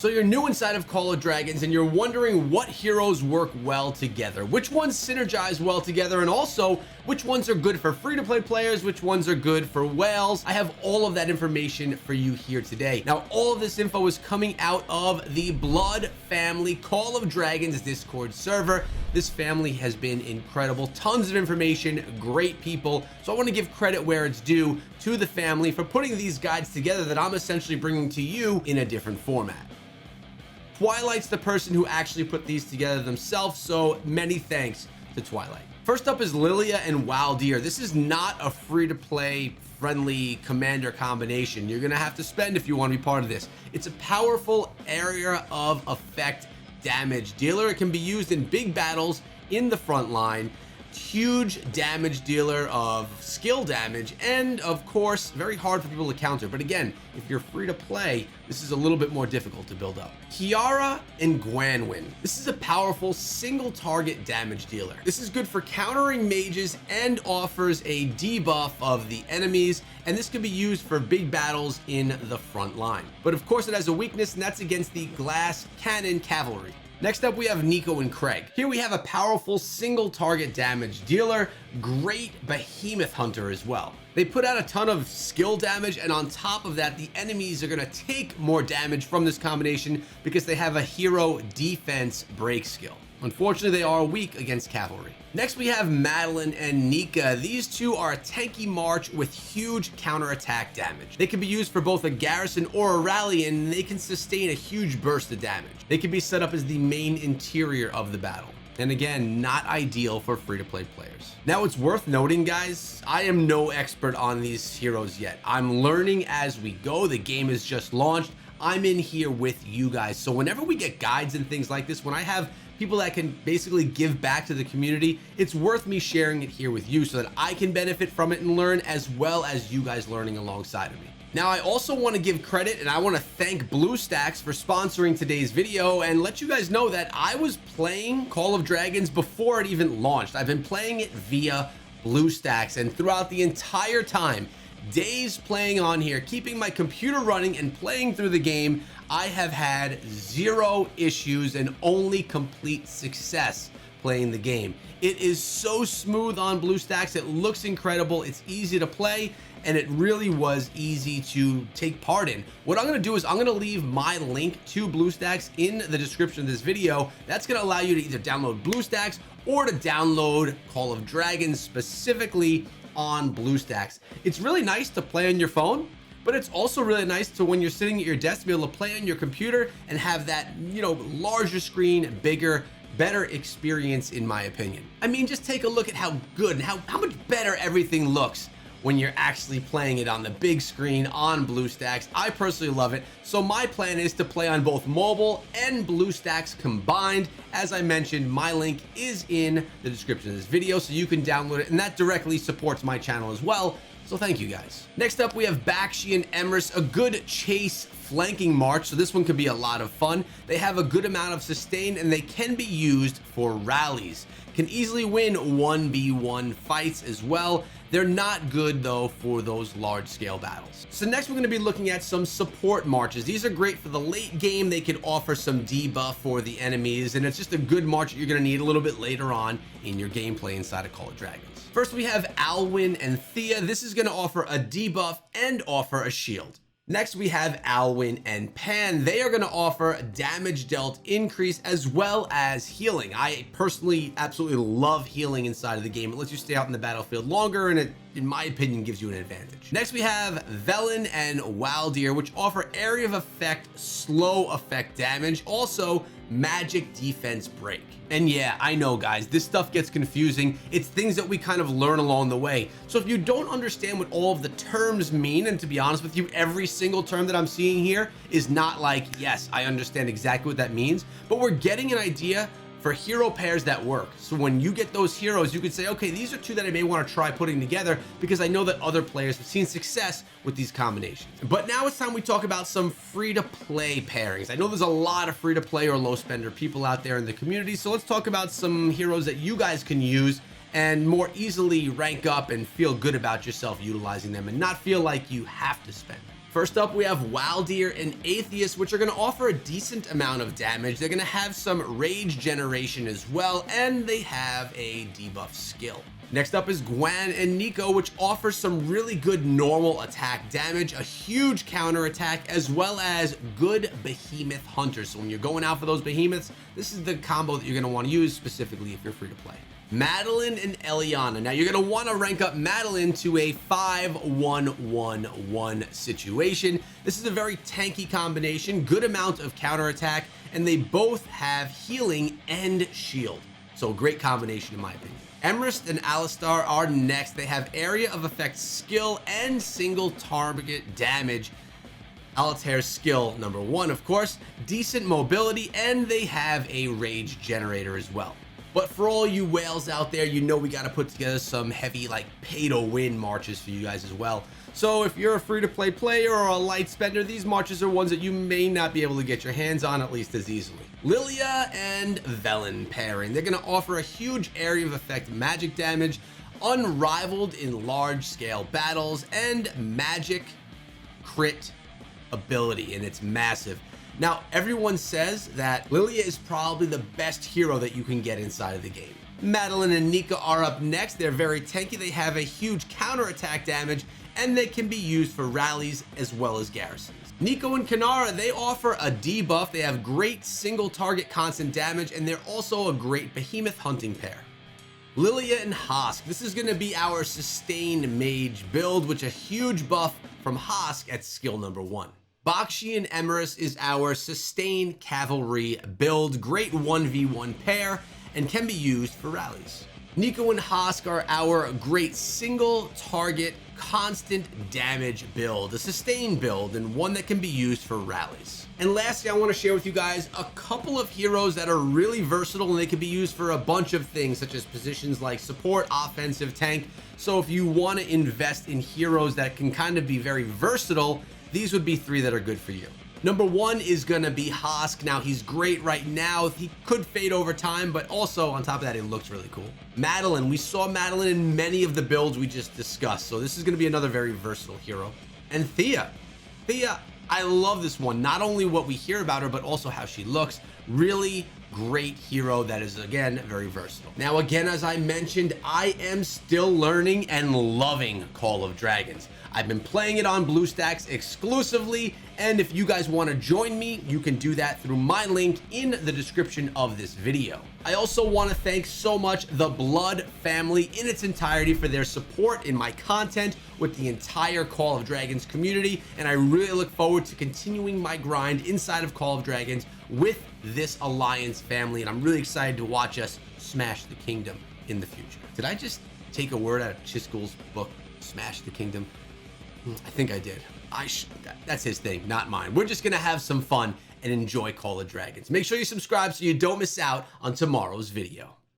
So you're new inside of Call of Dragons and you're wondering what heroes work well together, which ones synergize well together, and also which ones are good for free-to-play players, which ones are good for whales. I have all of that information for you here today. Now, all of this info is coming out of the Blood Family Call of Dragons Discord server. This family has been incredible, tons of information, great people. So I want to give credit where it's due to the family for putting these guides together that I'm essentially bringing to you in a different format. Twilight's the person who actually put these together themselves, so many thanks to Twilight. First up is Lilia and Waldir. This is not a free-to-play friendly commander combination. You're gonna have to spend if you want to be part of this. It's a powerful area of effect damage dealer. It can be used in big battles in the front line. Huge damage dealer of skill damage, and of course very hard for people to counter. But again, if you're free to play, this is a little bit more difficult to build up. Kiara and Gwanwyn. This is a powerful single target damage dealer. This is good for countering mages and offers a debuff of the enemies, and this can be used for big battles in the front line. But of course it has a weakness, and that's against the glass cannon cavalry. Next up, we have Nico and Craig. Here we have a powerful single target damage dealer, great behemoth hunter as well. They put out a ton of skill damage, and on top of that, the enemies are gonna take more damage from this combination because they have a hero defense break skill. Unfortunately, they are weak against cavalry. Next, we have Madeline and Nika. These two are a tanky march with huge counterattack damage. They can be used for both a garrison or a rally, and they can sustain a huge burst of damage. They can be set up as the main interior of the battle. And again, not ideal for free-to-play players. Now, it's worth noting, guys, I am no expert on these heroes yet. I'm learning as we go. The game is just launched. I'm in here with you guys. So whenever we get guides and things like this, when I have people that can basically give back to the community, it's worth me sharing it here with you so that I can benefit from it and learn, as well as you guys learning alongside of me. Now, I also want to give credit, and I want to thank BlueStacks for sponsoring today's video and let you guys know that I was playing Call of Dragons before it even launched. I've been playing it via BlueStacks, and throughout the entire time, days playing on here, keeping my computer running and playing through the game, I have had zero issues and only complete success playing the game. It is so smooth on BlueStacks. It looks incredible. It's easy to play, and it really was easy to take part in. What I'm gonna do is I'm gonna leave my link to BlueStacks in the description of this video. That's gonna allow you to either download BlueStacks or to download Call of Dragons specifically on BlueStacks. It's really nice to play on your phone, but it's also really nice to, when you're sitting at your desk, to be able to play on your computer and have that, larger screen, bigger, better experience, in my opinion. I mean, just take a look at how good and how much better everything looks when you're actually playing it on the big screen on BlueStacks. I personally love it. So my plan is to play on both mobile and BlueStacks combined. As I mentioned, my link is in the description of this video, so you can download it, and that directly supports my channel as well. So thank you guys. Next up, we have Bakshi and Emrys, a good chase flanking march. So this one could be a lot of fun. They have a good amount of sustain, and they can be used for rallies. Can easily win 1v1 fights as well. They're not good though for those large scale battles. So next we're going to be looking at some support marches. These are great for the late game. They can offer some debuff for the enemies, and it's just a good march that you're going to need a little bit later on in your gameplay inside of Call of Dragons. First, we have Alwyn and Thea. This is going to offer a debuff and offer a shield. Next, we have Alwyn and Pan. They are going to offer damage dealt increase as well as healing. I personally absolutely love healing inside of the game. It lets you stay out in the battlefield longer, and it, in my opinion, gives you an advantage. Next, we have Velen and Waldir, which offer area of effect, slow effect damage, also magic defense break. And yeah, I know guys, this stuff gets confusing. It's things that we kind of learn along the way. So if you don't understand what all of the terms mean, and to be honest with you, every single term that I'm seeing here is not like, yes, I understand exactly what that means, but we're getting an idea for hero pairs that work. So when you get those heroes, you could say, okay, these are two that I may want to try putting together because I know that other players have seen success with these combinations. But now it's time we talk about some free-to-play pairings. I know there's a lot of free-to-play or low-spender people out there in the community, so let's talk about some heroes that you guys can use and more easily rank up and feel good about yourself utilizing them and not feel like you have to spend them. First up, we have Waldir and Atheist, which are going to offer a decent amount of damage. They're going to have some rage generation as well, and they have a debuff skill. Next up is Gwen and Nico, which offers some really good normal attack damage, a huge counter attack, as well as good behemoth hunters. So when you're going out for those behemoths, this is the combo that you're going to want to use specifically if you're free to play. Madeline and Eliana. Now you're going to want to rank up Madeline to a 5-1-1-1 situation. This is a very tanky combination, good amount of counter attack, and they both have healing and shield. So great combination in my opinion. Emerist and Alistar are next. They have area of effect skill and single target damage. Altair's skill number 1, of course, decent mobility, and they have a rage generator as well. But for all you whales out there, you know we got to put together some heavy like pay to win marches for you guys as well. So if you're a free to play player or a light spender, these marches are ones that you may not be able to get your hands on at least as easily. Lilia and Velen pairing. They're going to offer a huge area of effect magic damage, unrivaled in large scale battles, and magic crit ability, and it's massive. Now, everyone says that Lilia is probably the best hero that you can get inside of the game. Madeline and Nika are up next. They're very tanky. They have a huge counterattack damage, and they can be used for rallies as well as garrisons. Nico and Kanara, they offer a debuff. They have great single target constant damage, and they're also a great behemoth hunting pair. Lilia and Hosk. This is going to be our sustained mage build, which a huge buff from Hosk at skill number 1. Bakshi and Emerus is our sustained cavalry build, great 1v1 pair, and can be used for rallies. Nico and Hosk are our great single target constant damage build, a sustained build, and one that can be used for rallies. And lastly, I want to share with you guys a couple of heroes that are really versatile, and they can be used for a bunch of things, such as positions like support, offensive, tank. So if you want to invest in heroes that can kind of be very versatile, these would be 3 that are good for you. Number 1 is going to be Hosk. Now, he's great right now. He could fade over time, but also on top of that, he looks really cool. Madeline. We saw Madeline in many of the builds we just discussed, so this is going to be another very versatile hero. And Thea. Thea, I love this one. Not only what we hear about her, but also how she looks. Really great hero that is, again, very versatile. Now, again, as I mentioned, I am still learning and loving Call of Dragons. I've been playing it on BlueStacks exclusively, and if you guys want to join me, you can do that through my link in the description of this video. I also want to thank so much the Blood family in its entirety for their support in my content with the entire Call of Dragons community, and I really look forward to continuing my grind inside of Call of Dragons with this Alliance family, and I'm really excited to watch us smash the kingdom in the future. Did I just take a word out of Chisgul's book, Smash the Kingdom? I think I did. That's his thing, not mine. We're just gonna have some fun and enjoy Call of Dragons. Make sure you subscribe so you don't miss out on tomorrow's video.